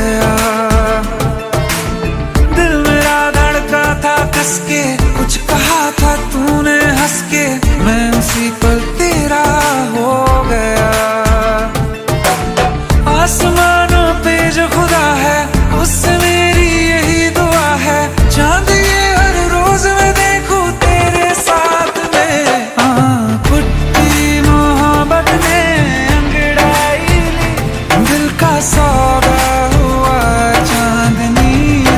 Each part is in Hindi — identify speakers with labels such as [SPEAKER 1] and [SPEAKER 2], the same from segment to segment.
[SPEAKER 1] गया। दिल मेरा धड़का था कस के, कुछ कहा था तूने हंस के, मैं उसी पल तेरा हो गया। आसमानों पे जो खुदा है उससे मेरी यही दुआ है, चांद ये हर रोज मैं देखूं तेरे साथ में। कुट्टी मोहब्बत ने अंगड़ाई ली, दिल का सौदा हुआ चांदनी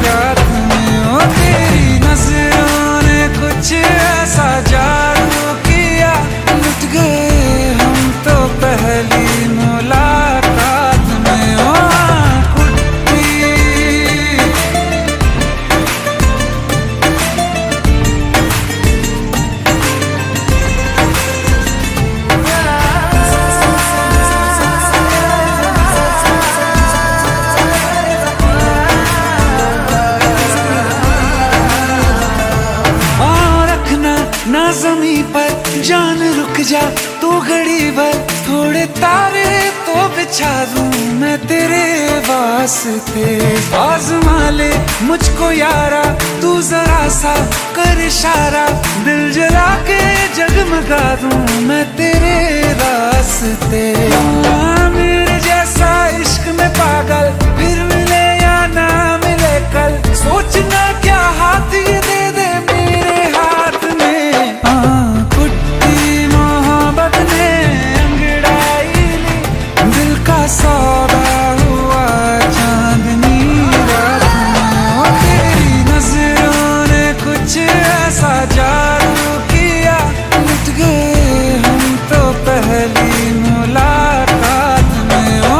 [SPEAKER 1] रात में। ओ तेरी नजरों ने कुछ ऐसा जादू किया, लुट गए हम तो पहली मुलाकात में। ओ ना ज़मीं पर जान रुक जा तू घड़ी भर, थोड़े तारे तो बिछा दूं मैं तेरे वास्ते। आज़मा ले मुझको यारा तू जरा सा कर इशारा, दिल जला के जगमगा दूं मैं तेरे रास्ते। मेरे जैसा इश्क में पागल फिर मिले या ना मिले कल, सोचना क्या हाथ ये दे दे मेरे हाथ में। कुट्टी मोहब्बत ने अंगड़ाई ली, दिल का सौदा हुआ चांदनी रात में। ओ तेरी नजरों ने कुछ ऐसा जादू किया, लुट गए हम तो पहली मुलाकात में। ओ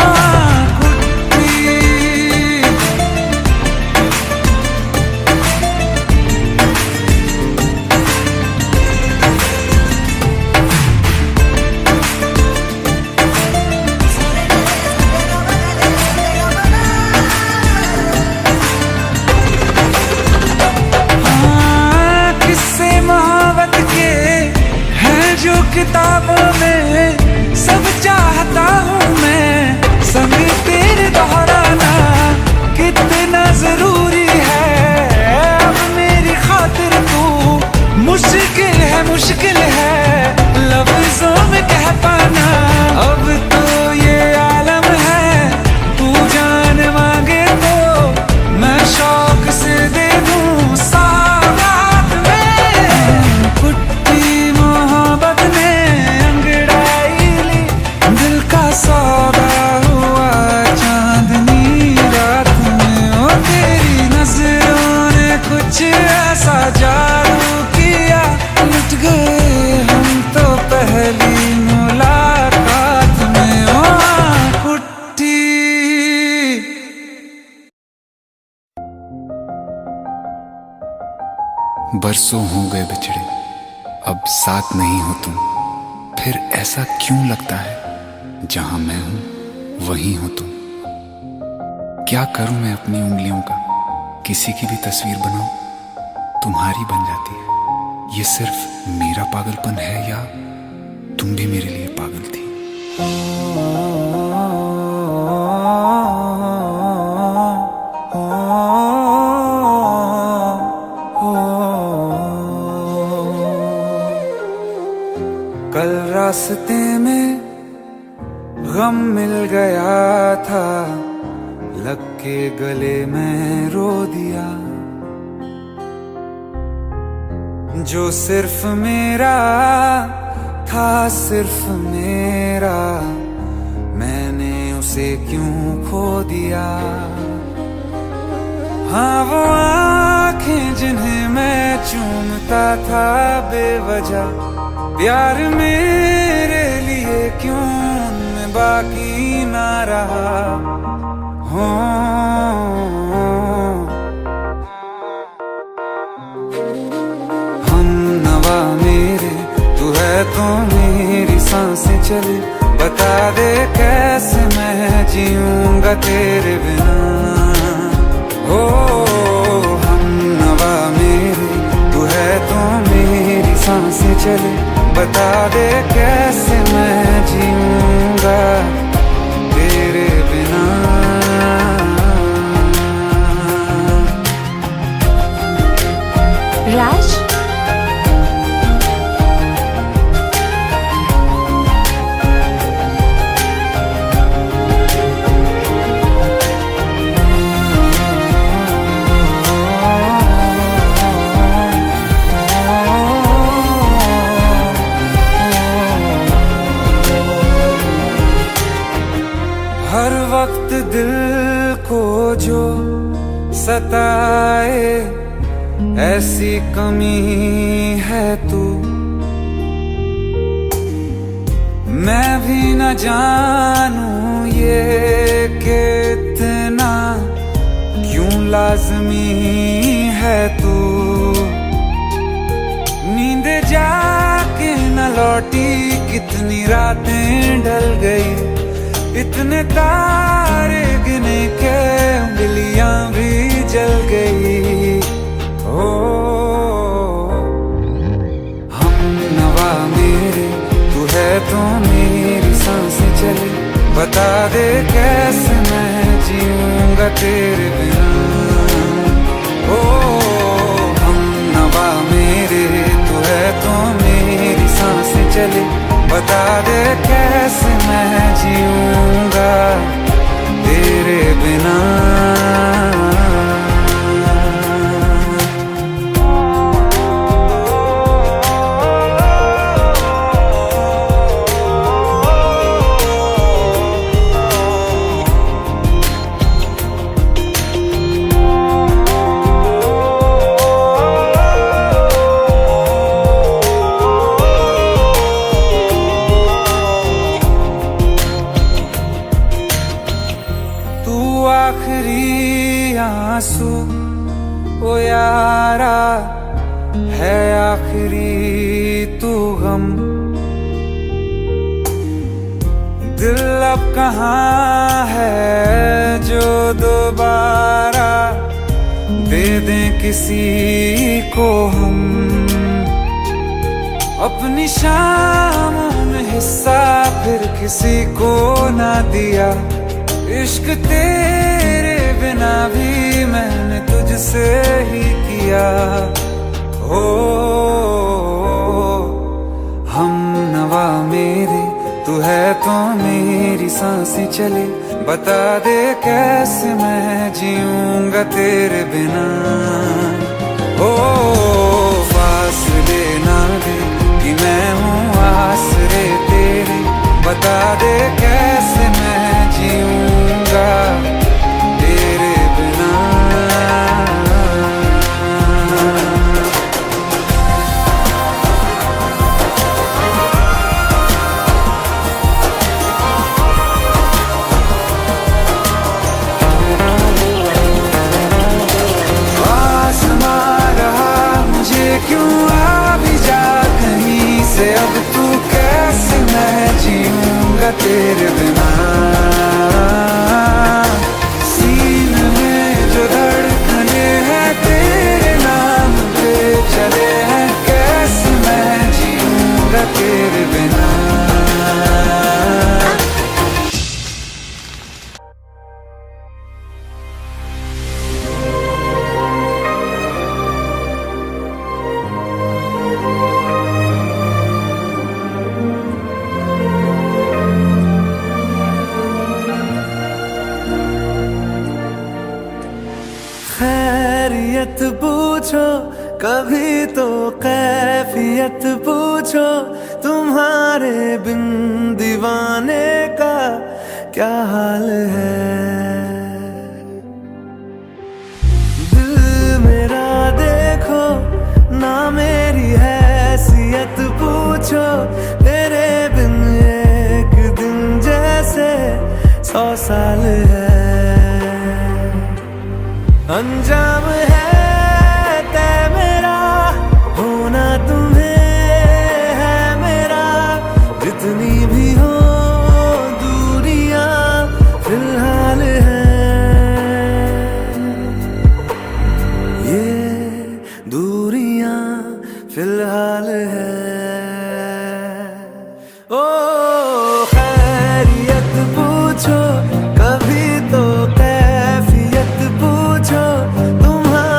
[SPEAKER 1] किताबों में सब चाहता हूँ मैं, संग तेरे दोहराना कितना जरूरी है। अब मेरी खातिर तू मुश्किल है लफ्जों में कह पाना। अब तो ये आलम है तू जान मांगे तो मैं शौक से दे दूँ सौगात में। कुट्टी मोहब्बत ने अंगड़ाई ली, दिल का सौदा हुआ चांदनी रात में। ओ तेरी नजरों ने कुछ ऐसा जादू किया, लुट गए हम तो पहली मुलाकात में। ओ कुट्टी।
[SPEAKER 2] बरसों हो गए बिछड़े, अब साथ नहीं हो तुम, फिर ऐसा क्यों लगता है जहां मैं हूं वहीं हो तुम। क्या करूं मैं अपनी उंगलियों का, किसी की भी तस्वीर बनाऊं तुम्हारी बन जाती है। ये सिर्फ मेरा पागलपन है या तुम भी मेरे लिए पागल थी।
[SPEAKER 1] कल रास्ते में गम मिल गया था, लग के गले में रो दिया। जो सिर्फ मेरा था सिर्फ मेरा, मैंने उसे क्यों खो दिया। हाँ वो आँखें जिन्हें मैं चूमता था बेवजह, प्यार मेरे लिए क्यों उनमें बाकी ना रहा। हो हम नवा मेरे तू है तो मेरी सांसें चले, बता दे कैसे मैं जीऊंगा तेरे बिना। हो हम नवा मेरे तू है तो मेरी सांसें चले, बता दे कैसे मैं जीऊंगा तेरे बिना। जो सताए, ऐसी कमी है तू। मैं भी न जानूं ये कि इतना क्यों लाज़मी है तू। नींद जाके न लौटी, कितनी रातें ढल गई, इतने तारे गिने के उंगलियां भी जल गई। ओ हम नवा मेरे, तू है तो मेरी सांसें चले। बता दे कैसे मैं जीऊंगा तेरे बिना। ओ हम नवा मेरे, तू है तो मेरी सांसें चले। बता दे कैसे मैं जीऊंगा तेरे बिना। आखिरी आंसू ओ यारा है, आखिरी तू गम। दिल अब कहाँ है जो दोबारा दे दें किसी को हम। अपनी शामों में हिस्सा फिर किसी को ना दिया। इश्क तेरे बिना भी मैंने तुझसे ही किया। हो हम नवा मेरे, तू है तो मेरी सांसें चले। बता दे कैसे मैं जीऊंगा तेरे बिना। ओ फासले ना दे कि मैं हूँ आसरे तेरे। बता दे कैसे मैं जीऊंगा तेरे बिना। आसमां रहा मुझे क्यों, आ भी जा कहीं से। अब तू कैसे मैं जीऊंगा तेरे बिना। सीने में जो धड़कने हैं तेरे नाम पे चले हैं, कैसे मैं जीऊंगा तेरे बिना।
[SPEAKER 3] खैरियत पूछो कभी तो कैफियत पूछो, तुम्हारे बिन दीवाने का क्या हाल है। दिल मेरा देखो ना मेरी हैसियत पूछो, तेरे बिन एक दिन जैसे 100 साल है। अंजाम है तय मेरा, होना तुम्हें है मेरा। जितनी भी हो दूरियां फिलहाल है, ये दूरियां फिलहाल है। ओ खैरियत पूछो कभी तो कैफियत पूछो, तुम्हारे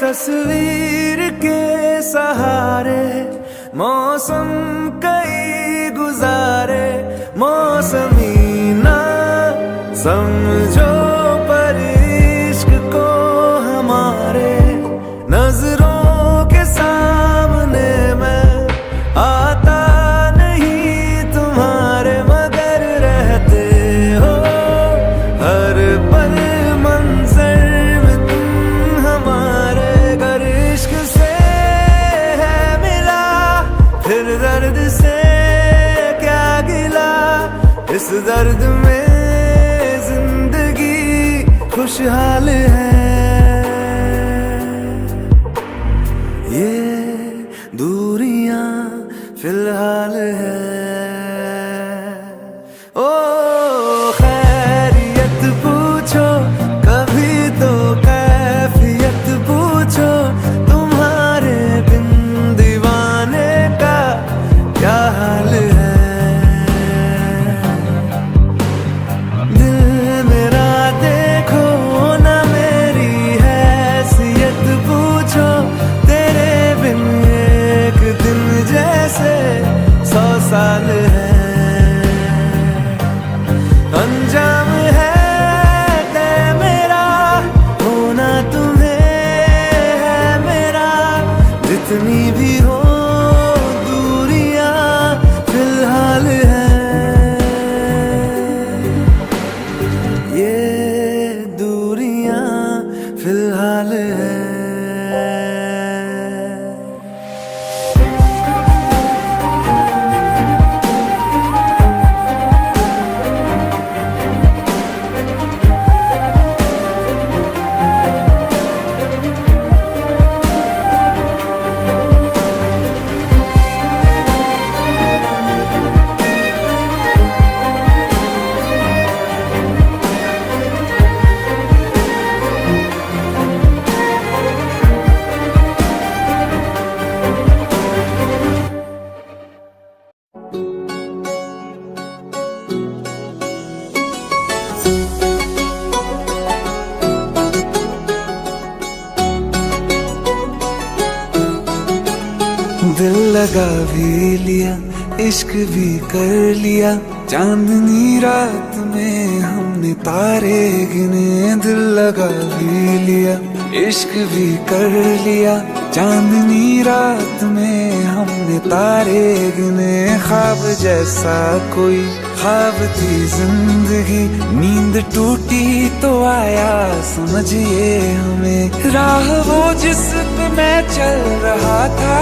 [SPEAKER 3] तस्वीर के सहारे मौसम कई गुजारे, मौसमी ना समझो पर इश्क को हमारे, नजरों के सामने मैं आता नहीं तुम्हारे, मगर रहते हो हर पल मंजर में तुम हमारे। अगर इश्क से है मिला फिर दर्द से क्या गिला, इस दर्द में जिंदगी खुशहाल है। ये दूरियां फिलहाल है। ओ खैरियत पूछो कभी तो कैफियत पूछो, तुम्हारे बिन दीवाने का क्या हाल है। दिल मेरा देखो ना मेरी हैसियत पूछो, तेरे बिन एक दिन जैसे 100 साल है। अंजाम है तय मेरा, होना तुम्हें है मेरा, जितनी भी हो दूरियां फिलहाल है। ये दूरियां फिलहाल है। दिल लगा भी लिया, इश्क भी कर लिया, चांदनी रात में हमने तारे गिने। दिल लगा भी लिया, इश्क भी कर लिया, चांदनी रात में हमने तारे गिने। ख्वाब जैसा कोई ख्वाब थी जिंदगी, नींद टूटी तो आया समझिए हमें। राह वो जिस पे मैं चल रहा था,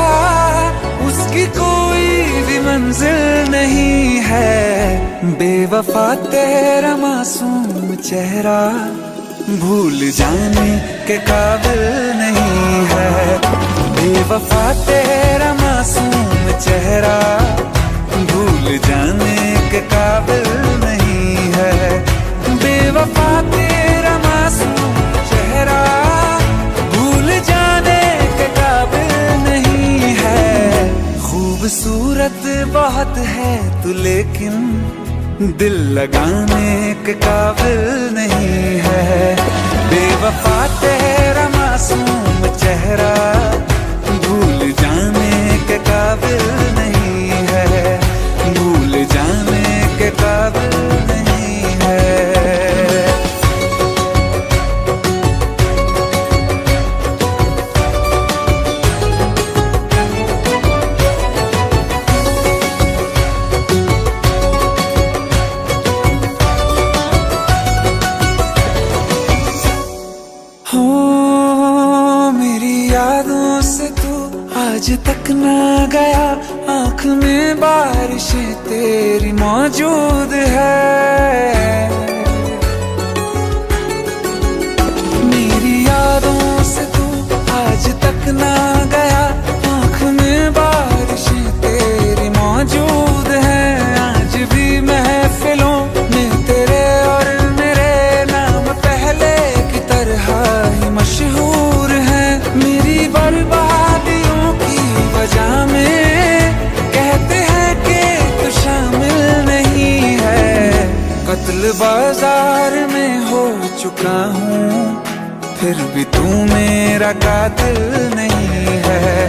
[SPEAKER 3] उसकी कोई भी मंजिल नहीं है। बेवफा तेरा मासूम चेहरा भूल जाने के काबिल नहीं है। बेवफा तेरा मासूम चेहरा भूल जाने के काबिल नहीं है। बेवफा तेरा मासूम चेहरा भूल जाने के काबिल नहीं है। खूबसूरत बहुत है तू लेकिन दिल लगाने के काबिल नहीं है। बेवफा तेरा मासूम चेहरा भूल जाने के काबिल नहीं है। भूल जाने के काबिल नहीं है। आज तक ना गया, आँख में बारिशें तेरी मौजूद है। मेरी यादों से तू आज तक ना गया, आँख में बारिशें तेरी मौजूद है। आज भी महफिलों में तेरे और मेरे नाम पहले की तरह ही मशहूर है। मेरी बर्बादियों की वजह में कहते हैं कि तू शामिल नहीं है। कत्ल बाजार में हो चुका हूँ, फिर भी तू मेरा कातिल नहीं है।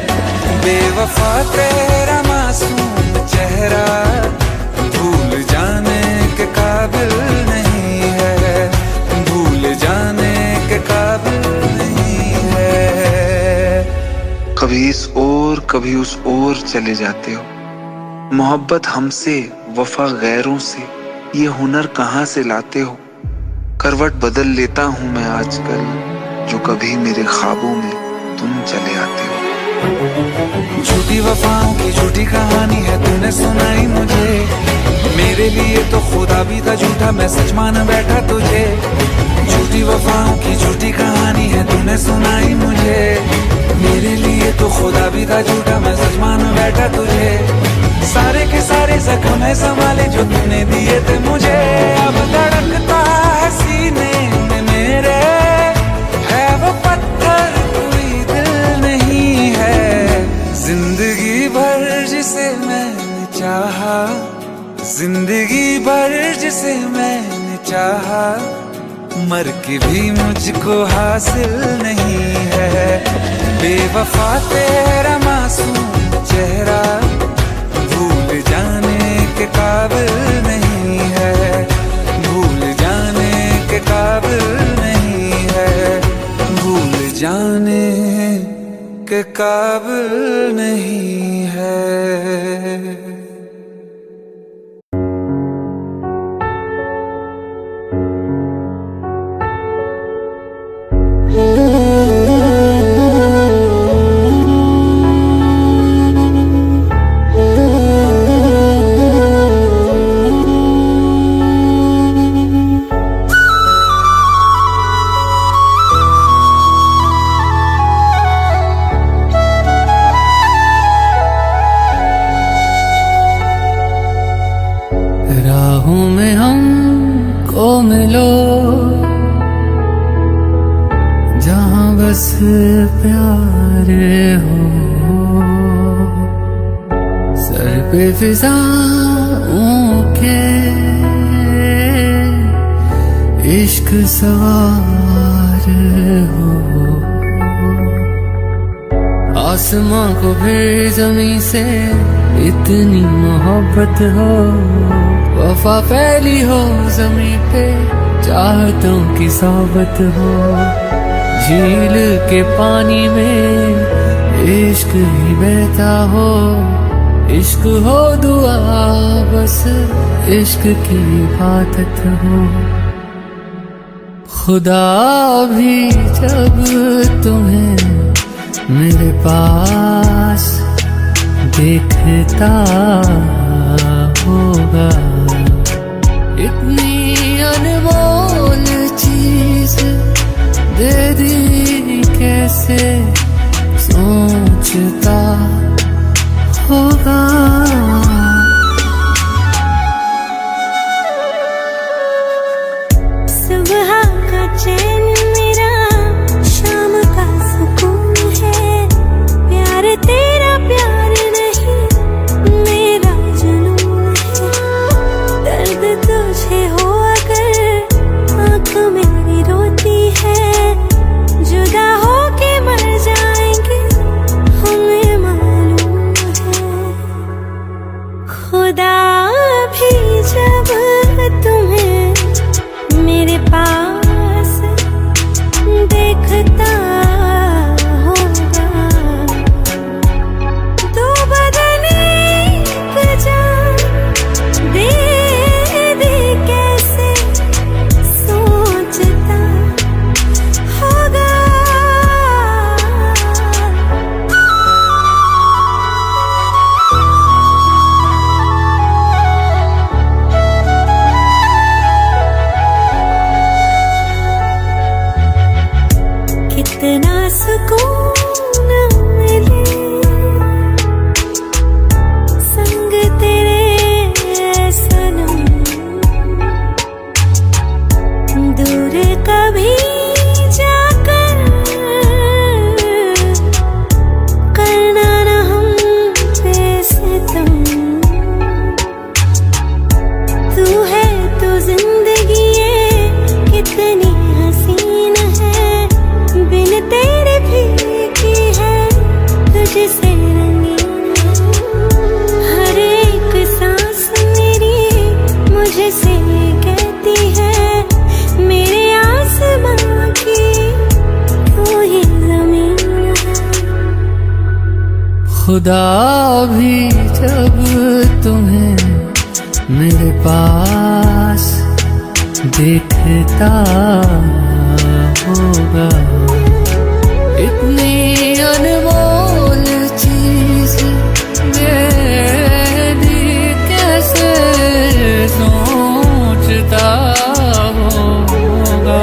[SPEAKER 3] बेवफा तेरा मासूम चेहरा भूल जाने के काबिल नहीं है, भूल जाने के काबिल नहीं है। कभी इस ओर कभी उस ओर चले जाते हो, मोहब्बत हमसे वफा गैरों से, ये हुनर कहाँ से लाते हो। करवट बदल लेता हूँ मैं आजकल, जो कभी मेरे ख्वाबों में तुम चले आते हो। झूठी वफाओं की झूठी कहानी है तूने सुनाई मुझे, मेरे लिए तो खुदा भी था झूठा, मैं सच मान बैठा तुझे। झूठी वफाओं की झूठी कहानी है तूने सुनाई मुझे, मेरे लिए तो खुदा भी था झूठा, मैं सच मान बैठा तुझे। सारे के सारे जख्म है संभाले जो तूने दिए थे मुझे, अब धड़कता है सीने में मेरे, है वो पत्थर कोई दिल नहीं है। जिंदगी भर जिसे मैंने चाहा, जिंदगी भर जिसे मैंने चाहा, मर के भी मुझको हासिल नहीं है। बेवफा तेरा मासूम चेहरा भूल जाने के काबिल नहीं है, भूल जाने के काबिल नहीं है, भूल जाने के काबिल नहीं है।
[SPEAKER 4] राहों में हमको मिलो, जहाँ बस प्यार हो, सर पे फिजाओं के इश्क सवार हो। आसमां को फिर जमीन से इतनी मोहब्बत हो, वफा फैली हो जमीन पे चाहतों की सोबत हो। झील के पानी में इश्क ही बहता हो, इश्क हो दुआ बस इश्क की इबादत हो। खुदा भी जब तुम्हें मेरे पास देखता होगा, इतनी अनमोल चीज दे दी कैसे सोचता होगा।
[SPEAKER 5] सुबह का चैन मेरा शाम का सुकून है, प्यार तेरा प्यार नहीं मेरा जुनून है। दर्द तुझे हो अगर आँख मेरी रोती है, जुदा हो के मर जाएंगे हमें मालूम है। खुदा भी जब तुम्हें मेरे पास देखता होगा, तो बदने एक जान दे दे कैसे सोचता होगा। कितना सुकून मिले संग तेरे सनम, दूर कभी जाकर करना न हम पे सितम। तू है तो जिंदगी ये कितनी हसीन है,
[SPEAKER 4] खुदा भी जब तुम्हें मेरे पास देखता होगा, इतनी अनमोल चीज मैं भी कैसे सोचता होगा।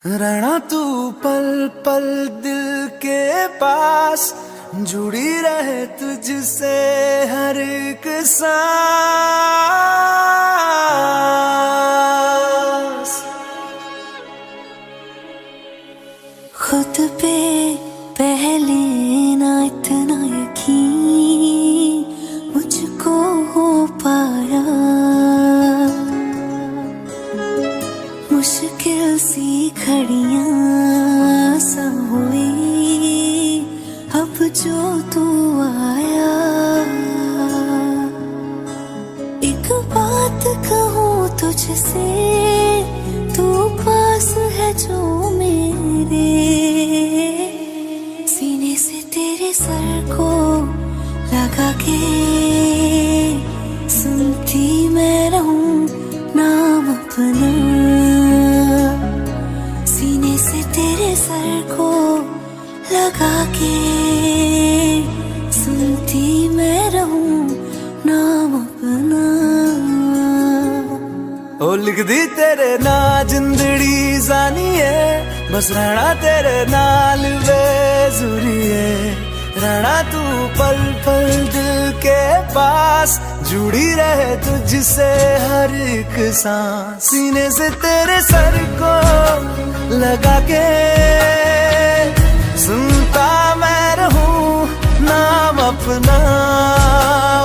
[SPEAKER 3] रहना तू पल पल दिल के पास, जुड़ी रहे तुझसे हर एक सांस।
[SPEAKER 5] खुद पे पहले ना इतना यकीन मुझको हो पाया, मुश्किल सी घड़ियां सा हुई अब जो तू आया। एक बात कहूँ तुझसे, तू पास है जो मेरे, सीने से तेरे सर को लगा के सुनती मैं रहूं नाम अपना, सीने से तेरे सर को लगा के सुनती मैं रहूं नाम अपना।
[SPEAKER 3] ओ लिख दी तेरे ना जिंदड़ी जानी है, बस रहना तेरे नाल बेजुरी है। रहना तू पल पल दिल के पास, जुड़ी रहे तुझसे हर एक सांस, सीने से तेरे सर को लगा के सुनता मैं रहूं नाम अपना,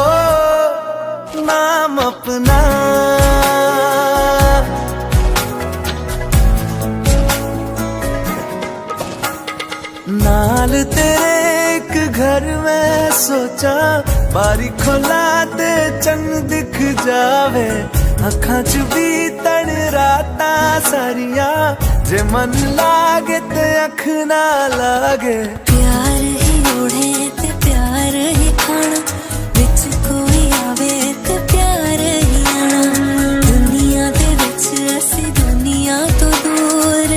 [SPEAKER 3] ओ नाम अपना। नाल तेरे एक घर में सोचा, बारी खोला ते चंग दिख जावे, अखां च भी तन राता सारिया, जे मन लागे ते अख ना लागे।
[SPEAKER 5] प्यार ही ओढ़े ते प्यार ही खाना, विच कोई आवे ते प्यार ही आना। दुनिया दे विच असी दुनिया तो दूर,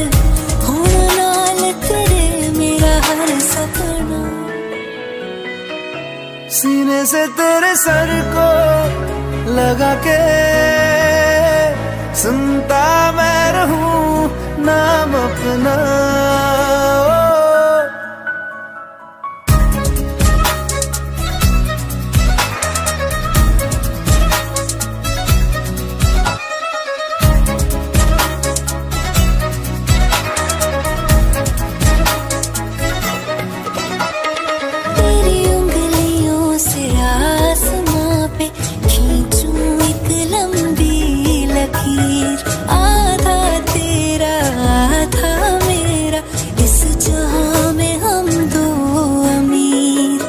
[SPEAKER 5] होण नाल तेरे मेरा हर सपना।
[SPEAKER 3] सीने से तेरे सर को लगा के सुनता मैं रहूं नाम अपना,
[SPEAKER 5] तेरी उंगलियों से आसमां पे खींचूं एक लंबी लकीर, आधा तेरा आधा मेरा, इस जहां में हम दो अमीर।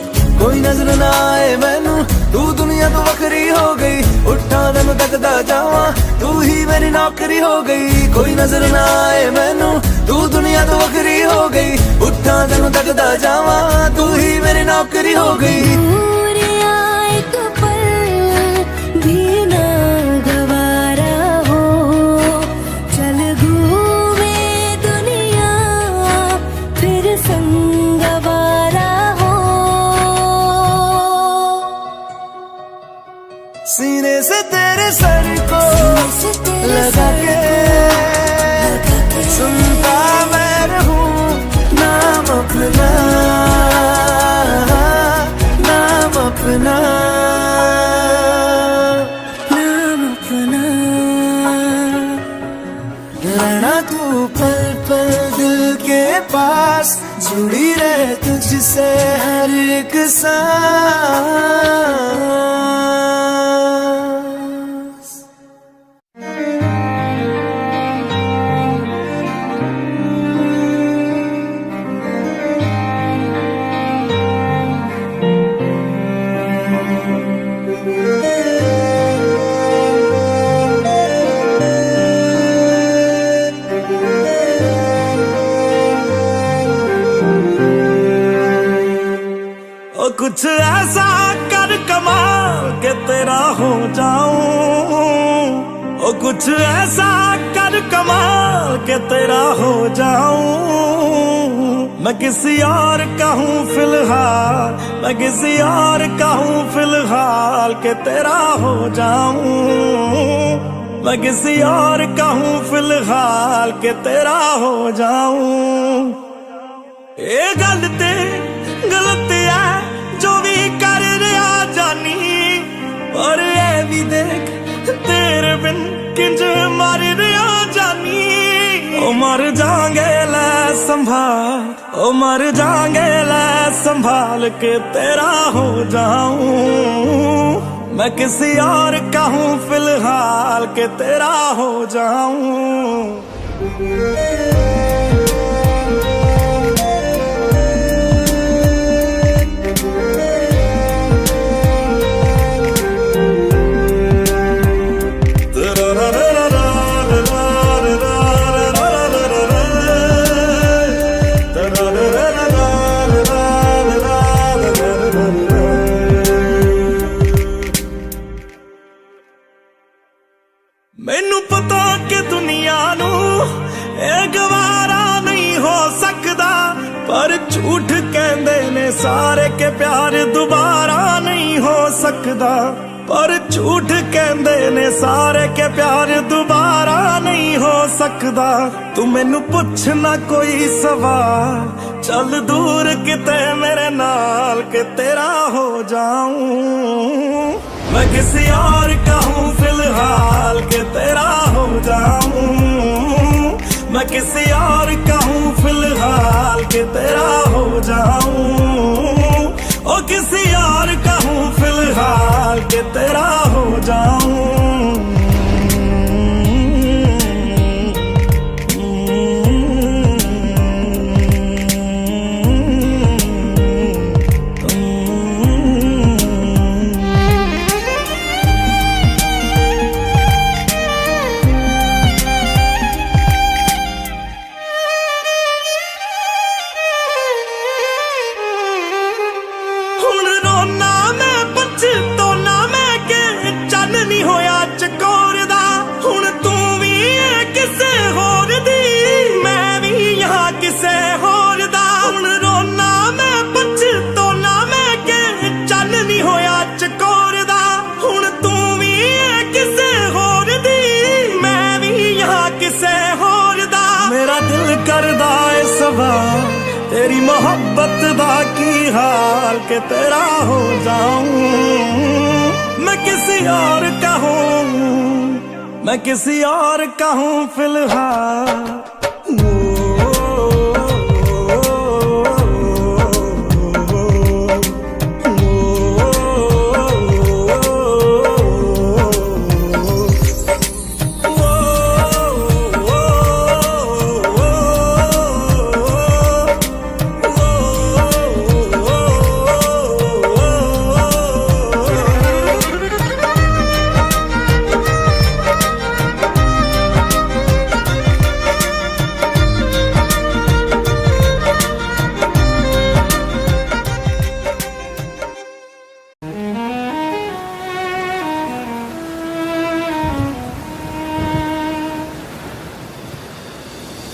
[SPEAKER 3] कोई नजर ना आए मैनू, तू दुनिया तो वखरी हो गई, उठा तेनू तकदा जावां, तू ही मेरी नौकरी हो गई। कोई नजर ना आए मैनू, तू दुनिया तो वखरी हो गई, उठा तेनू तकदा जावां, तू ही मेरी नौकरी हो गई।
[SPEAKER 5] दूर आए तो पल भी ना गवारा हो, चल घूमे दुनिया फिर संग आवारा हो।
[SPEAKER 3] सीने से तेरे सर को लगा के सुनता मैं रहूं नाम अपना, नाम अपना,
[SPEAKER 5] नाम अपना।
[SPEAKER 3] रहना तू पल पल दिल के पास, जुड़ी रहे तुझसे हर एक सांस।
[SPEAKER 6] कुछ ऐसा कर कमाल के तेरा हो जाऊं, ओ कुछ ऐसा कर कमाल के तेरा हो जाऊं। मैं किसी और का हूँ फिलहाल, मैं किसी और का हूँ फिलहाल के तेरा हो जाऊं। मैं किसी और का हूँ फिलहाल के तेरा हो जाऊं। ये गलत है जो भी कर रहा जानी, और ये भी देख तेरे बिन किंज मर रहा जानी। ओ मर जाएंगे ले संभाल, ओ मर जाएंगे ले संभाल के तेरा हो जाऊं। मैं किसी और का हूँ फिलहाल के तेरा हो जाऊं। मैनू पता कि दुनिया नू ये गवारा नहीं हो सकदा, पर झूठ कहंदे ने सारे के प्यार दोबारा नहीं हो सकदा। पर झूठ कहंदे ने सारे के प्यार दोबारा नहीं हो सकदा। तू मैनू पुछ ना कोई सवाल, चल दूर किते मेरे नाल के तेरा हो जाऊं। मैं किसी और का हूँ फिलहाल के तेरा हो जाऊं। मैं किसी और का हूँ फिलहाल के तेरा हो जाऊं। ओ किसी और का हूँ फिलहाल के तेरा हो जाऊं। तेरी मोहब्बत दा की हाल के तेरा हो जाऊं। मैं किसी और का हूँ, मैं किसी और का हूँ फिलहाल।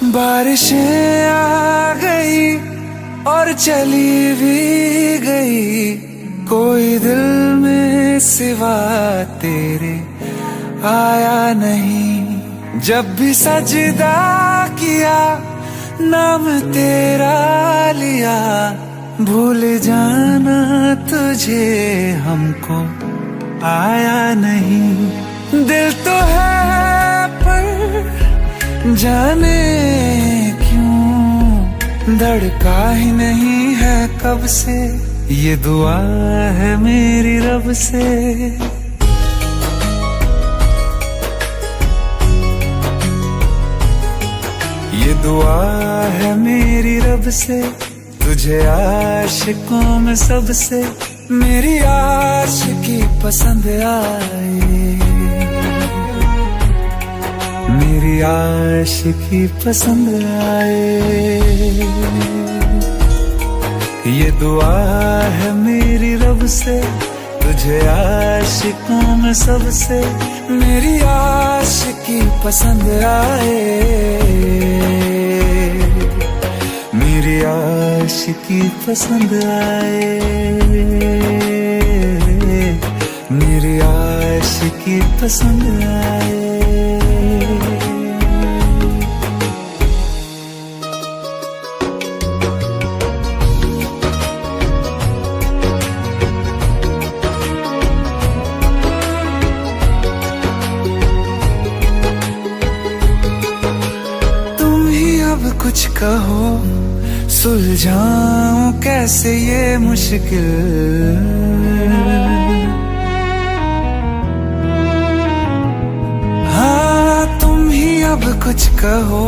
[SPEAKER 3] बारिशें आ गई और चली भी गई, कोई दिल में सिवा तेरे आया नहीं। जब भी सजदा किया नाम तेरा लिया, भूल जाना तुझे हमको आया नहीं। दिल तो है पर जाने क्यों धड़का ही नहीं है कब से, ये दुआ है मेरी रब से। ये दुआ है मेरी रब से, तुझे आशिकों में सबसे मेरी आशिकी पसंद आए, मेरी आशिकी पसंद आए। ये दुआ है मेरी रब से, तुझे आशिकों में सबसे मेरी आशिकी पसंद आए, मेरी आशिकी पसंद आए, मेरी आशिकी पसंद आए। कुछ कहो सुलझाऊं कैसे ये मुश्किल, हाँ तुम ही अब कुछ कहो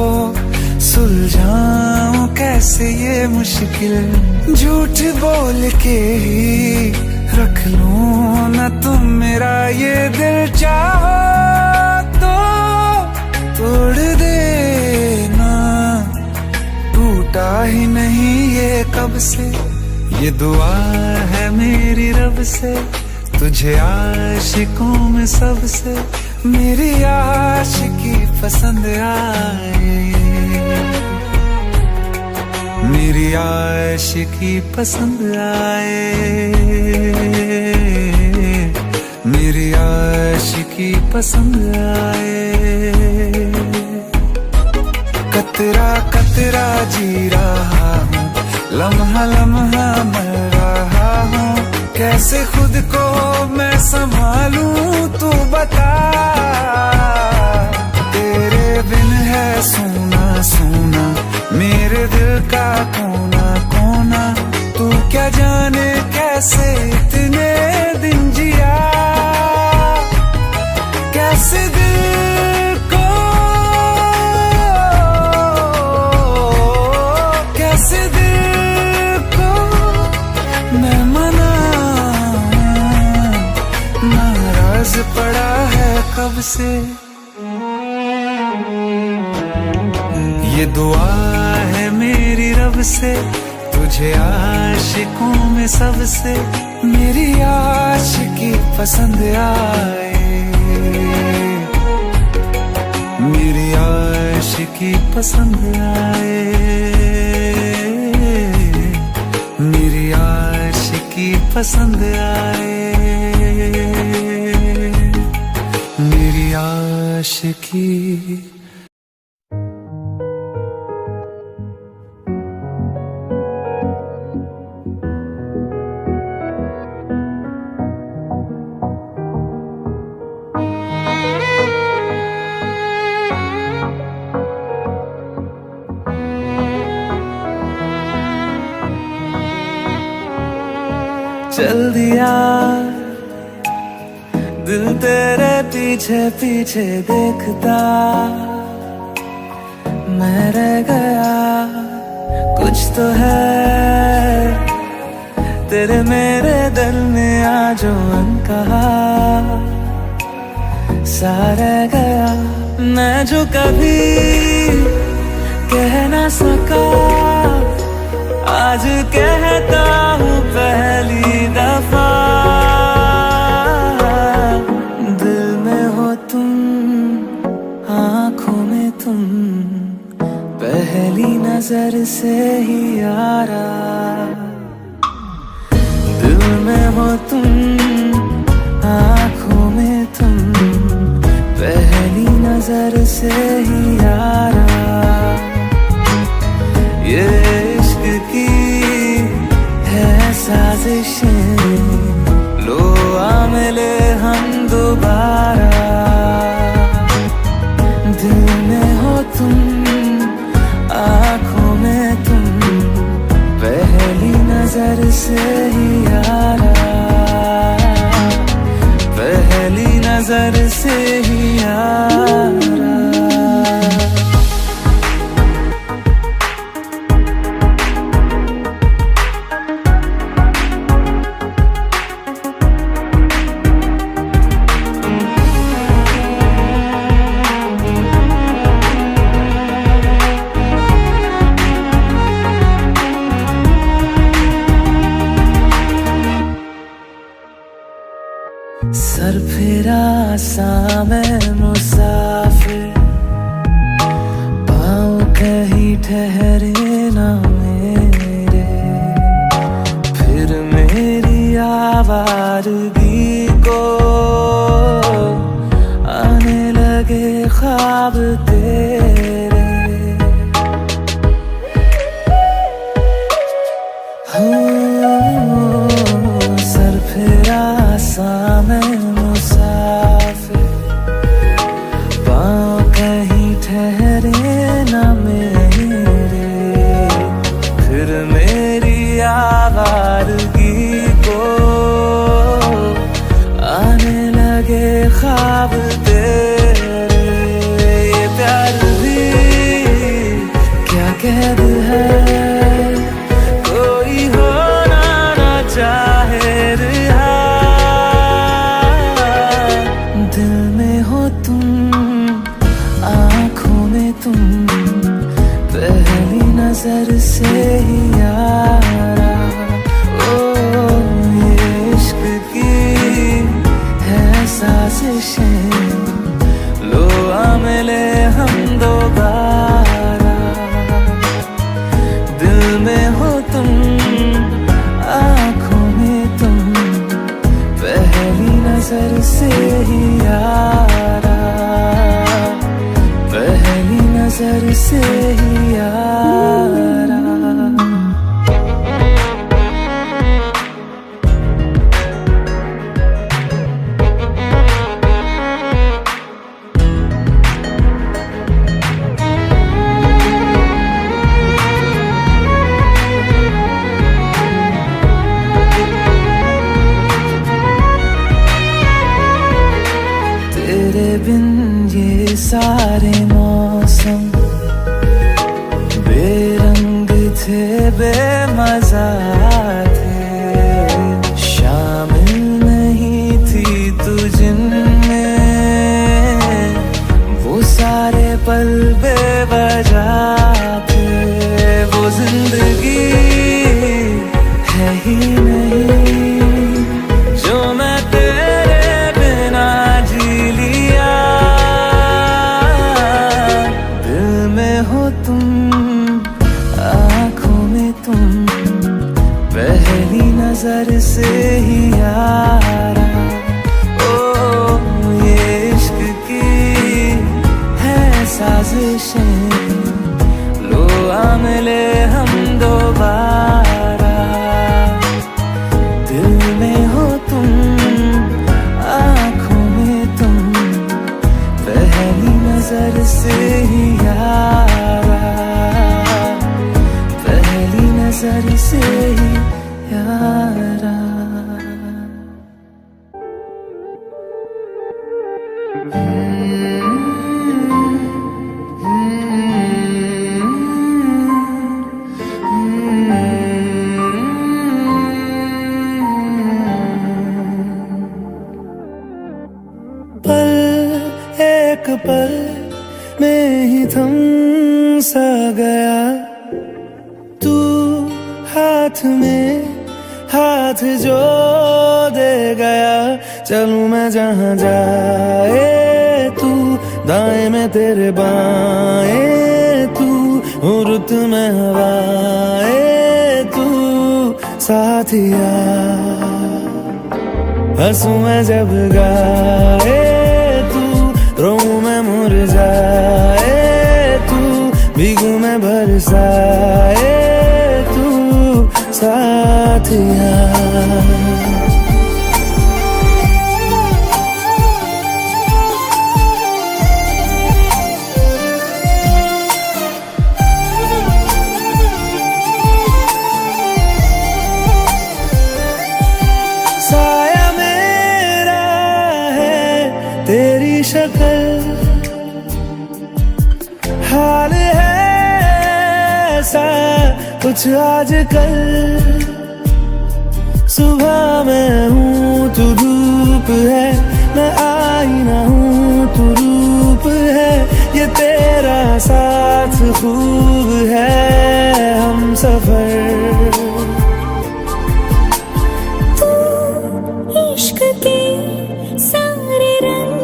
[SPEAKER 3] सुलझाऊं कैसे ये मुश्किल। झूठ बोल के ही रख लूं ना तुम मेरा ये दिल, चाहो तो तोड़ देना, टूटा ही नहीं ये कब से। ये दुआ है मेरी रब से, तुझे आशिकों में सबसे मेरी आशिकी पसंद आए, मेरी आशिकी पसंद आए, मेरी आशिकी पसंद आए। कतरा कतरा जी रहा हूँ, लम्हा लम्हा मर रहा हूँ, कैसे खुद को मैं संभालूं तू बता। तेरे बिन है सूना सूना मेरे दिल का कोना कोना, तू क्या जाने कैसे इतने दिन जिया, कैसे दिल को कैसे दिल को मैं मनाऊं, नाराज पड़ा है कब से। ये दुआ है मेरी रब से, तुझे आशिकों में सबसे मेरी आशिकी पसंद आए, मेरी आशिकी पसंद आए, मेरी आशिकी पसंद आए, मेरी आशिकी। चल दिया दिल तेरे पीछे पीछे देखता, मैं रह गया कुछ तो है तेरे मेरे दिल में आज अनकहा सा रह गया, मैं जो कभी कह ना सका आज कहता हूँ पहली दफा। दिल में हो तुम, आँखों में तुम, पहली नजर से ही यारा। दिल में हो तुम, आँखों में तुम, पहली नजर से ही यारा। ये इश्क की है साजिशें, लो आ मिले हम दोबारा। दिल में हो तुम, आँखों में तुम, पहली नजर से ही यारा, पहली नजर से ही यारा। आसा मैं मुसाफिर, पाँव कहीं ठहरे ना मेरे, फिर मेरी आवारगी को आने लगे ख्वाब तेरे। सर फिरा सा मैं मुसाफिर, पाँव कहीं ठहरे ना मेरे, फिर मेरी आवारगी को आने लगे ख्वाब तेरे। ये प्यार भी क्या कैद है, कोई होना ना चाहे रिहा, दिल में हो तुम, आँखों में तुम, पहली नजर से ही यारा। ओ ये इश्क की है साजिशें, लो आ मिले हम दोबारा। दिल में हो तुम, आँखों में तुम, पहली नजर से ही यारा, पहली नजर से ही यारा। तेरे बिन ये सारे मौसम बेरंग थे, बेमजा थे, शामिल नहीं थी तू जिनमें, वो सारे पल बेवजह थे। वो जिंदगी है ही नहीं जो मैं तेरे बिना जी लिया। दिल में हो तुम, आँखों में तुम, पहली नजर से ही यारा। ओ ये इश्क की है साजिशें, लो आ मिले हम दोबारा। दिल में हो तुम, आँखों में तुम, पहली नजर से ही यारा, पहली नजर से ही यारा। पल एक पल में ही थम सा गया, तू हाथ में हाथ जो दे गया। चलूं मैं जहाँ जाए तू, दाएं में तेरे बाएं तू, हूँ रुत में हवाएं तू साथिया। हंसूं मैं जब गाए तू, रोऊं मैं मुरझाए तू, भीगूं मैं बरसाए तू साथिया। साया मेरा है तेरी शक्ल, हाल है ऐसा कुछ आजकल। सुबह मैं हूँ तू धूप है, मैं आईना हूँ तू रूप है। ये तेरा साथ खूब है हम सफर।
[SPEAKER 5] तू इश्क के सारे रंग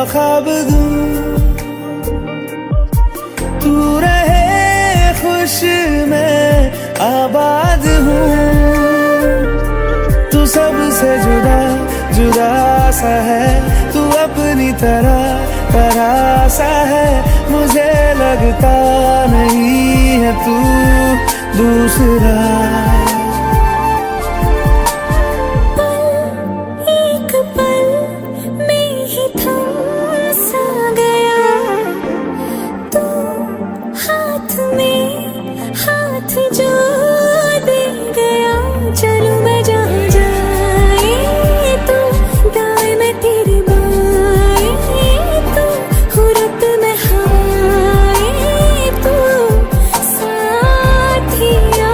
[SPEAKER 3] ख्वाब दूं, तू रहे खुश मैं आबाद हूँ। तू सबसे जुदा जुदा सा है, तू अपनी तरह सा है, मुझे लगता नहीं है तू दूसरा।
[SPEAKER 5] एक पल में ही थम सा गया, तू हाथ में हाथ जो दे गया। चलूं मैं जहाँ जाए तू, दाएं मैं तेरे बाएं तू, हुरत में हाय तू साथिया।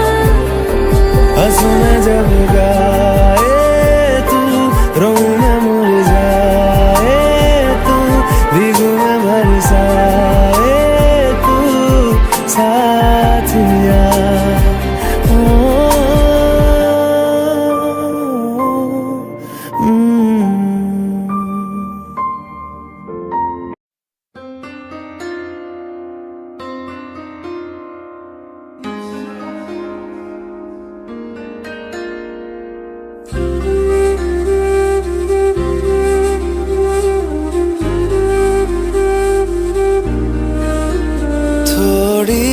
[SPEAKER 3] हंसू मैं जब गाए तू, रोऊं मैं मुरझाए तू, भीगू मैं बरसाए तू साथिया। थोड़ी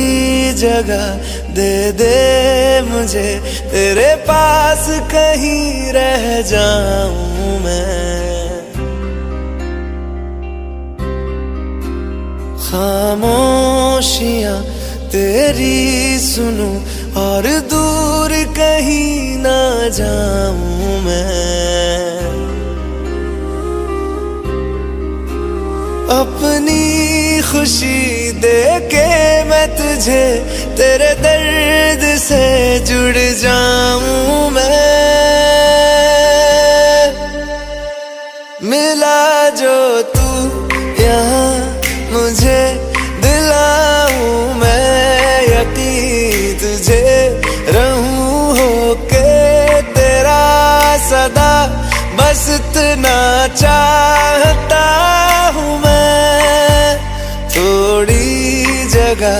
[SPEAKER 3] जगह दे दे मुझे, तेरे पास कहीं रह जाऊं मैं। खामोशियां तेरी सुनूं और दूर कहीं ना जाऊं मैं। अपनी खुशी दे के मैं तुझे, तेरे दर्द से जुड़ जाऊं मैं। मिला जो तू यहाँ मुझे, दिलाऊं मैं यकीन तुझे, रहूं होके तेरा सदा, बस इतना चाहता हूँ मैं। थोड़ी जगह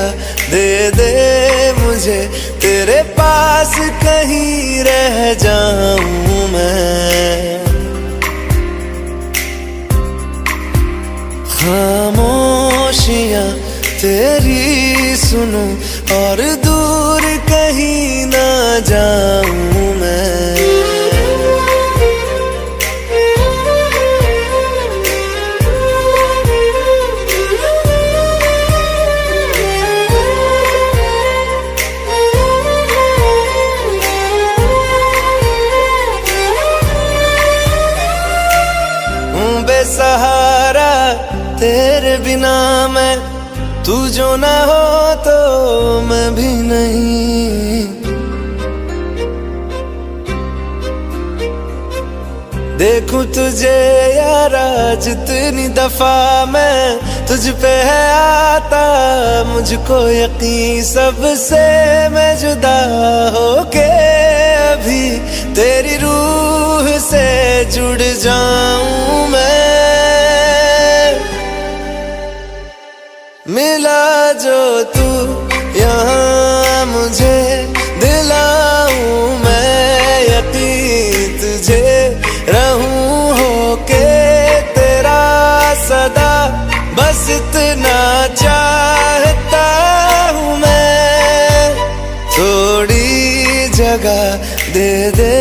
[SPEAKER 3] दे दे मुझे, तेरे पास कहीं रह जाऊं मैं। खामोशियां तेरी सुनूं और दूर कहीं ना जाऊं मैं। बेसहारा तेरे बिना मैं, तू जो ना हो तो मैं भी नहीं। देखूं तुझे यारा जितनी दफा मैं, तुझ पे है आता मुझको यकीन, सबसे मैं जुदा होके अभी तेरी रूह से जुड़ जाऊं मैं। मिला जो तू यहाँ मुझे, दिलाऊं मैं यकीन तुझे, रहूं होके तेरा सदा, बस इतना चाहता हूँ मैं। थोड़ी जगह दे दे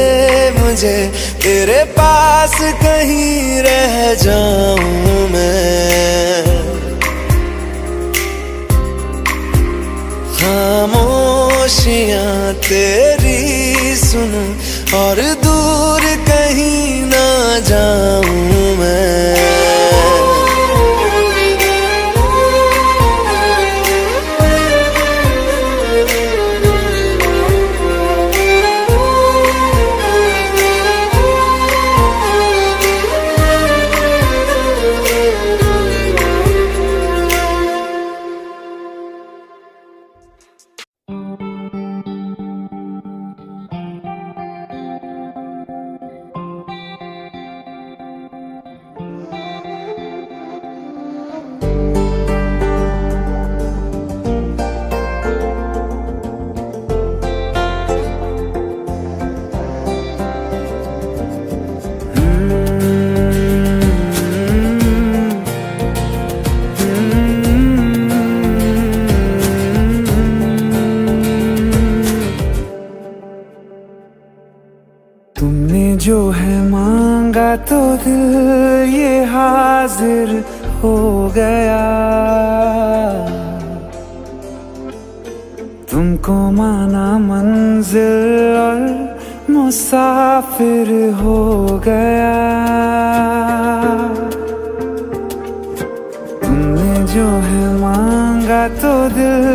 [SPEAKER 3] मुझे, तेरे पास कहीं रह जाऊं मैं। खामोशियां तेरी सुनूं और दूर कहीं ना जाऊं मैं। मांगा तो दिल ये हाजिर हो गया, तुमको माना मंजिल और मुसाफिर हो गया। तुमने जो है मांगा तो दिल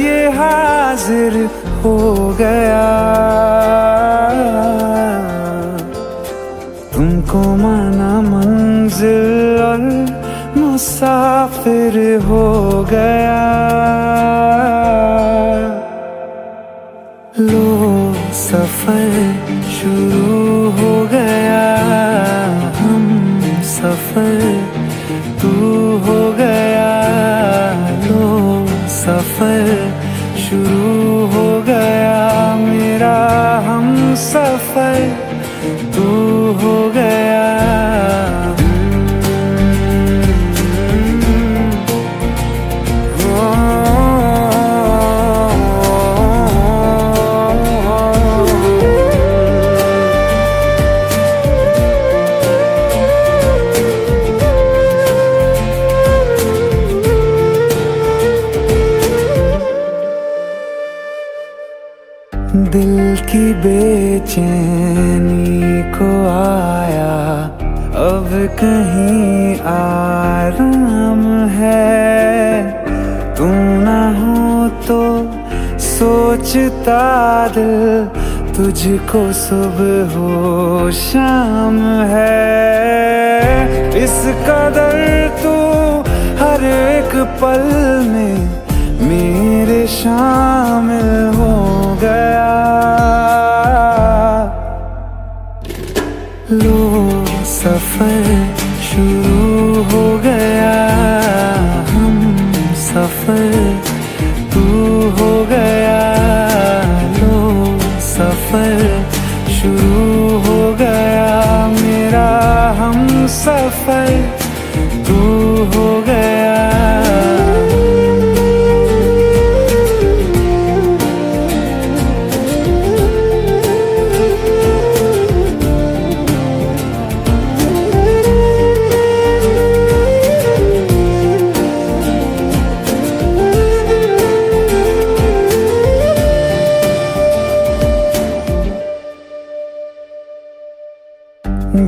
[SPEAKER 3] ये हाजिर हो गया, तुमको माना मंजिल और मुसाफिर हो गया। लो सफर शुरू हो गया, हम सफर तू हो गया। लो सफर शुरू हो गया, मेरा हम सफर तू हो गया। दिल की बेचैनी को आया अब कहीं आराम है। तू ना हो तो सोचता दिल तुझको सुबह हो शाम है। इस कदर तू हर एक पल में मेरे शामिल हो गया। लो सफर शुरू हो गया, हम सफर तू हो गया। लो सफर शुरू हो गया, मेरा हम सफर तू हो गया।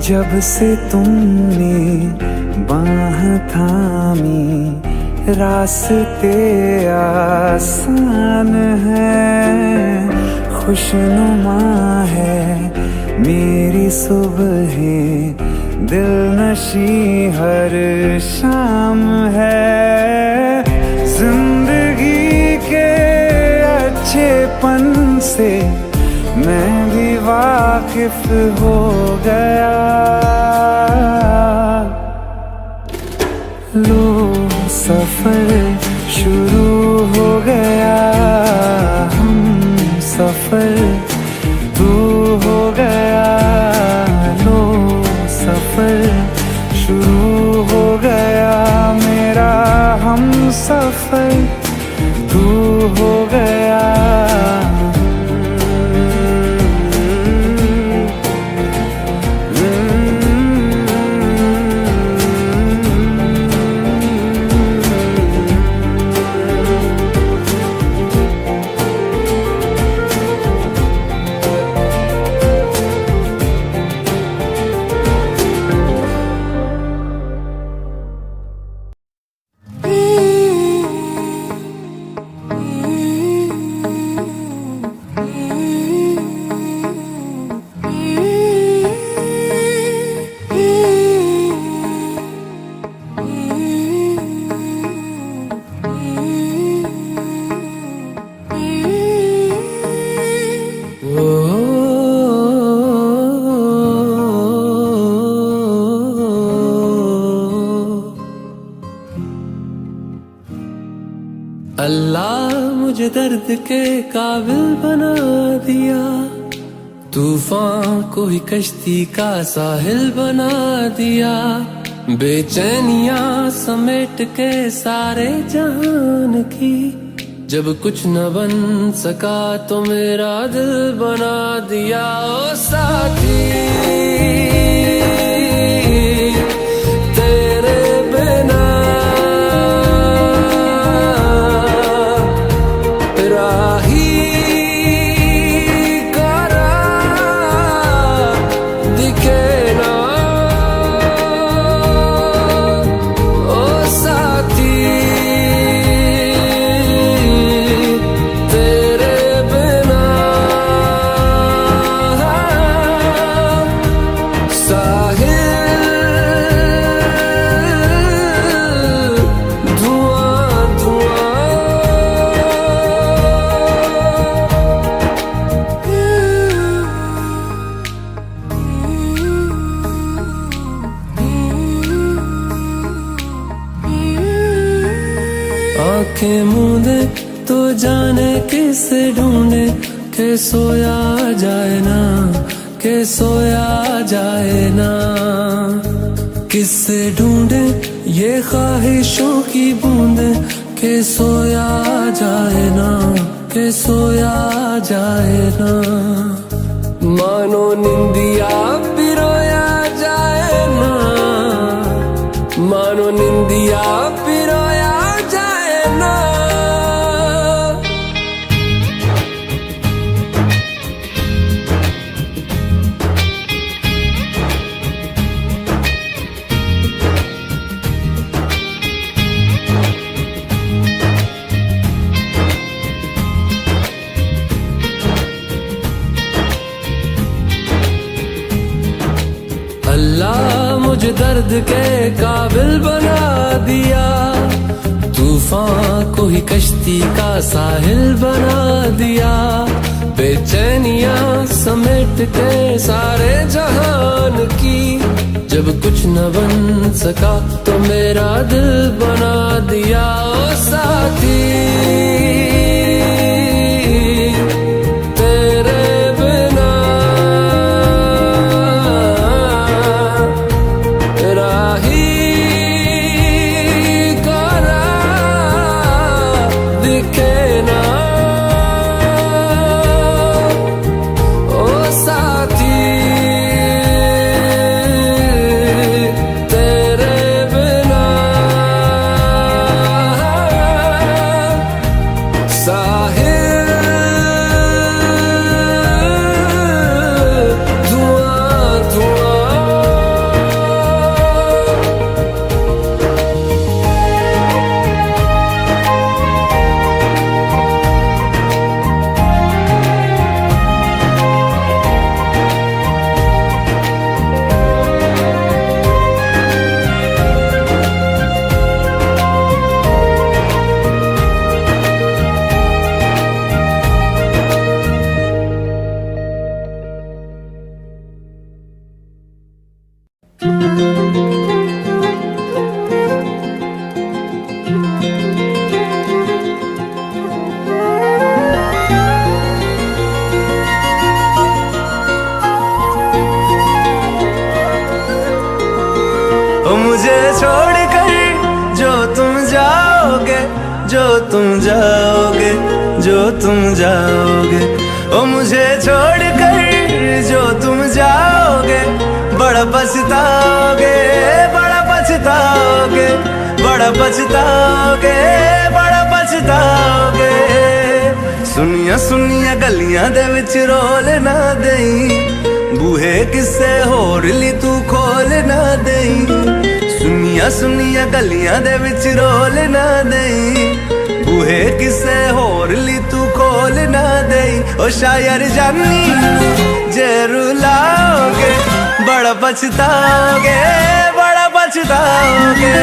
[SPEAKER 3] जब से तुमने बाह थामी रास्ते आसान है। खुशनुमा है मेरी सुबह, दिल नशी हर शाम है। जिंदगी के अच्छेपन से मैं भी वाकिफ हो गया। लो सफर शुरू हो गया, हम सफर तू हो गया। लो सफर शुरू हो गया, मेरा हम सफर तू हो गया।
[SPEAKER 4] अल्लाह मुझे दर्द के काबिल बना दिया, तूफान को ही कश्ती का साहिल बना दिया। बेचैनियां समेट के सारे जहान की, जब कुछ न बन सका तो मेरा दिल बना दिया। ओ साथी आंखें मूंदे तो जाने किसे ढूंढे, के सोया जाए ना, के सोया जाए ना। किससे ढूंढे ये ख्वाहिशों की बूंदे, के सोया जाए ना, के सोया जाए ना। मानो निंदिया पिरोया जाए ना, मानो निंदिया पिरोया जाए ना। अल्लाह मुझे दर्द के काबिल बना दिया, तूफान को ही कश्ती का साहिल बना दिया। बेचैनियां समेट के सारे जहान की, जब कुछ न बन सका तो मेरा दिल बना दिया। ओ साथी
[SPEAKER 6] मुझे छोड़कर जो तुम जाओगे, जो तुम जाओगे, जो तुम जाओगे। ओ मुझे छोड़कर जो तुम जाओगे, बड़ा पछताओगे, बड़ा पछताओगे, बड़ा पछताओगे, बड़ा पछताओगे। सुनिया सुनिया गलियां दे विच रोल ना देई, बूहे किसे होर ली तू खोल ना देई। सुनिया सुनिया गलियां दे विच रोल ना देई, बूहे किसे होर ली तू खोल ना देई। ओ शायर जानी जे रुलाओगे, बड़ा पछताओगे, बड़ा पछताओगे।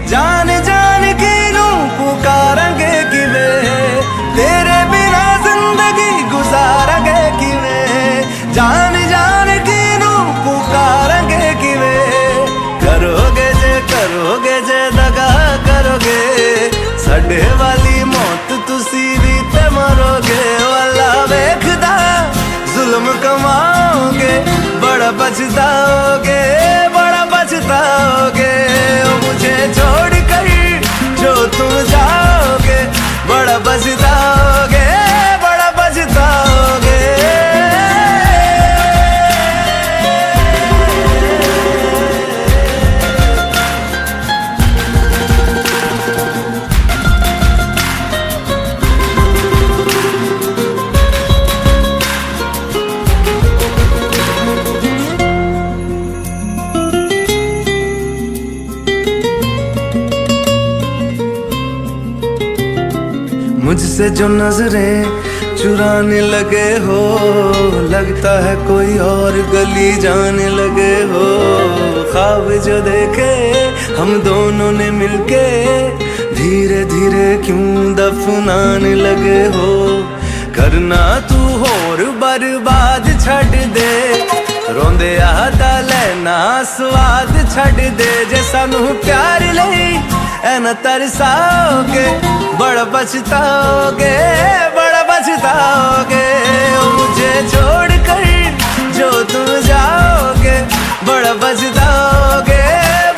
[SPEAKER 6] जान जान की नू पुकारेंगे किवें, करोगे जे दगा करोगे, साडे वाली मौत तुसी भी ते मरोगे। वाला वेखदा जुल्म कमाओगे, बड़ा पछताओगे, बड़ा पछताओगे। मुझे छोड़ कर जो तुम जाओगे, बड़ा पछताओगे, बड़ा पछताओगे।
[SPEAKER 3] मुझसे जो नजरें चुराने लगे हो, लगता है कोई और गली जाने लगे हो। ख्वाब जो देखे हम दोनों ने मिलके, धीरे धीरे क्यों दफनाने लगे हो। करना तू होर बर्बाद छड़ दे, रोंदे आता लेना स्वाद छड़ दे। जे सानू प्यार लई ऐना तरसाओगे, बड़ा पछताओगे, बड़ा पछताओगे। मुझे छोड़ कर जो तुम जाओगे, बड़ा पछताओगे,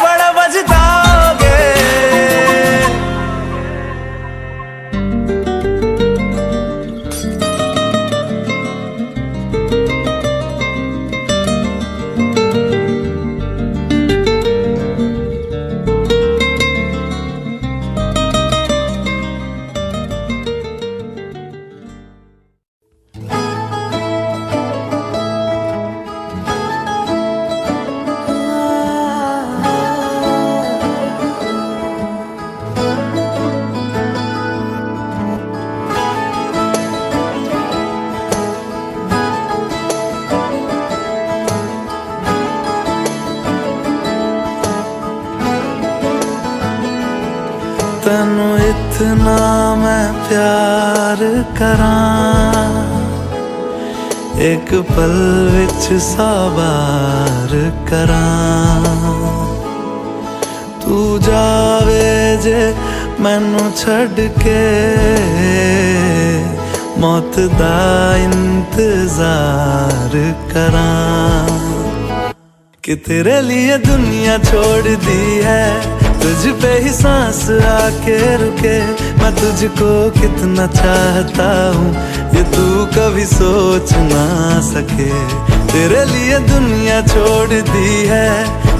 [SPEAKER 3] बड़ा पछताओगे। तैनू इतना मैं प्यार करां, एक पल विच साबार करां। तू जावे जे मैनू छड़ के, मौत दा इंतजार करां। कि तेरे लिए दुनिया छोड़ दी है, तुझ पे ही सांस आके रुके। मैं तुझको कितना चाहता हूँ, ये तू कभी सोच ना सके। तेरे लिए दुनिया छोड़ दी है,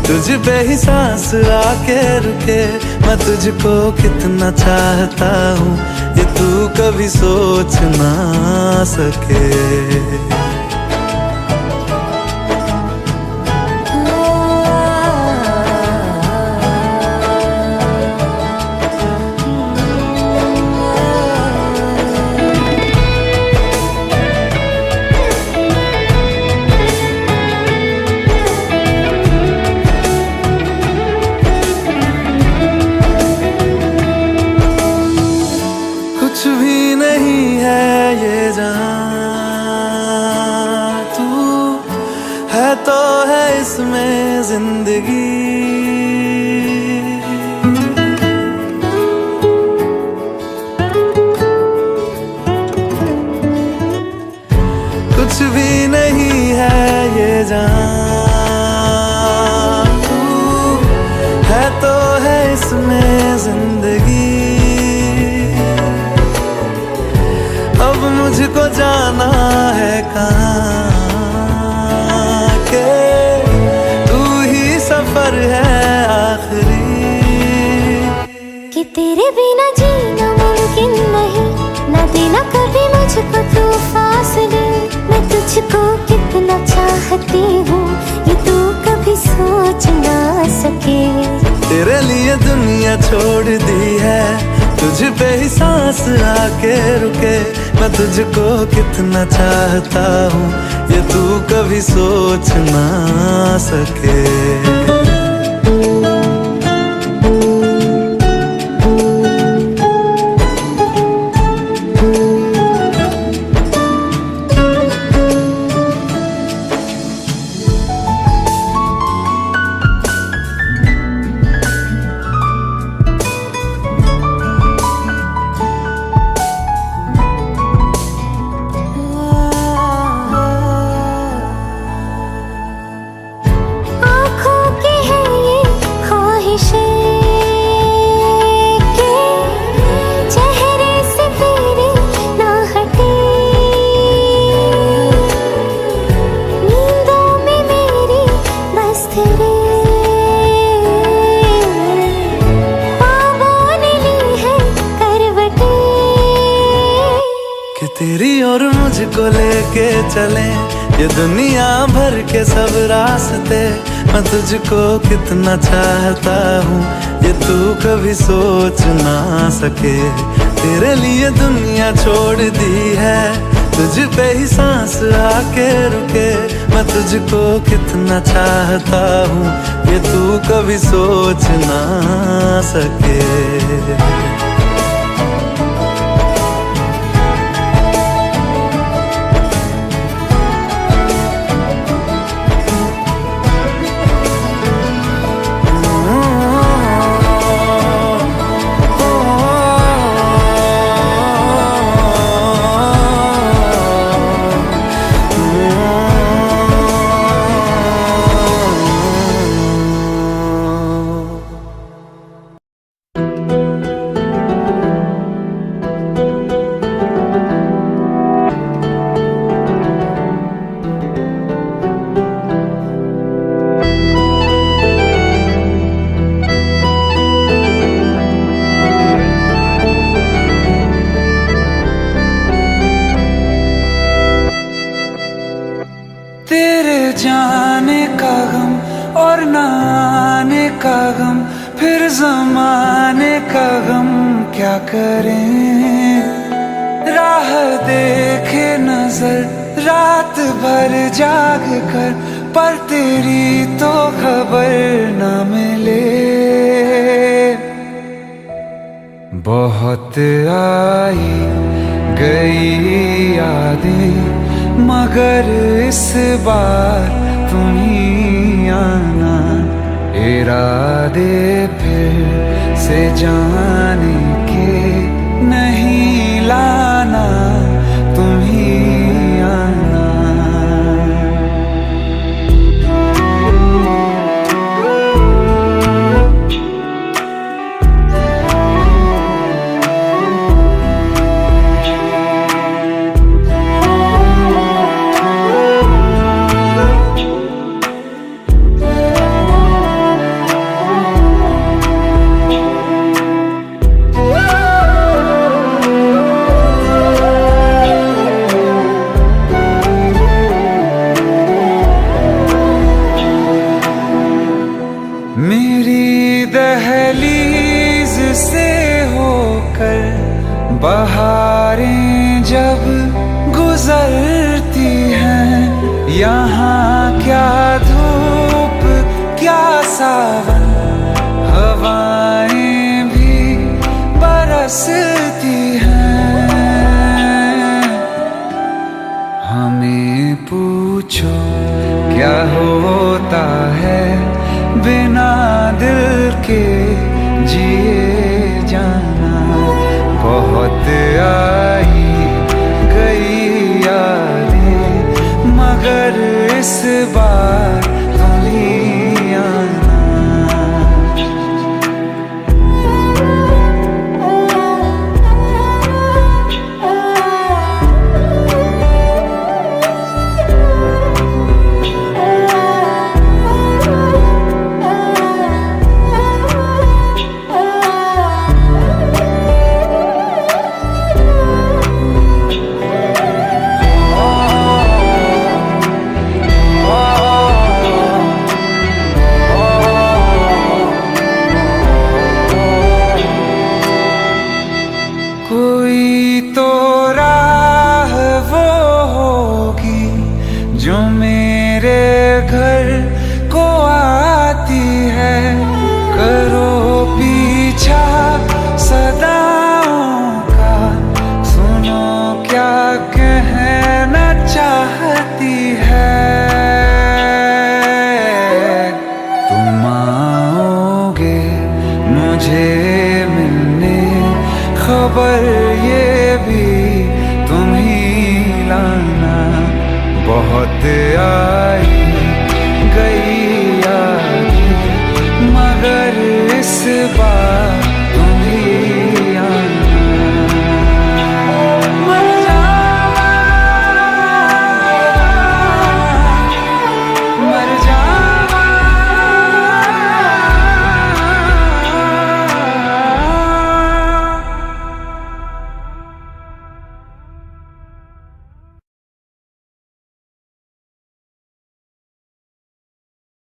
[SPEAKER 3] तुझ पे ही सांस आके रुके। मैं तुझको कितना चाहता हूँ, ये तू कभी सोच ना सके। कुछ भी नहीं है ये जान, तू है तो है इसमें जिंदगी। कुछ भी नहीं है ये जान, तू है तो है इसमें जिंदगी। अब मुझको जाना है कहाँ के, तू ही सफर है आखिरी।
[SPEAKER 5] कि तेरे बिना जीना मुमकिन नहीं, ना देना कभी मुझको तू फासले। मैं तुझको कितना चाहती हूँ, ये तू कभी सोच ना सके।
[SPEAKER 3] तेरे लिए दुनिया छोड़ दी है, तुझ पे ही सांस आके रुके। मैं तुझको कितना चाहता हूँ, ये तू कभी सोच ना सके। तेरी और मुझको लेके चले ये दुनिया भर के सब रास्ते। मैं तुझको कितना चाहता हूँ ये तू कभी सोच ना सके। तेरे लिए दुनिया छोड़ दी है, तुझ पे ही सांस आके रुके। मैं तुझको कितना चाहता हूँ ये तू कभी सोच ना सके।
[SPEAKER 1] तेरे जाने का गम और न आने का गम, फिर जमाने का गम क्या करें। राह देखे नजर रात भर जाग कर, पर तेरी तो खबर न मिले। बहुत आई गई यादें मगर इस बार तुम ही आना। इरादे फिर से जाने के नहीं लाना, तुम ही आना। मेरी दहलीज से होकर बहारें जब गुजरती हैं, यहाँ क्या धूप क्या सावन, हवाएं भी बरसती हैं। हमें पूछो क्या होता है बिना दिल के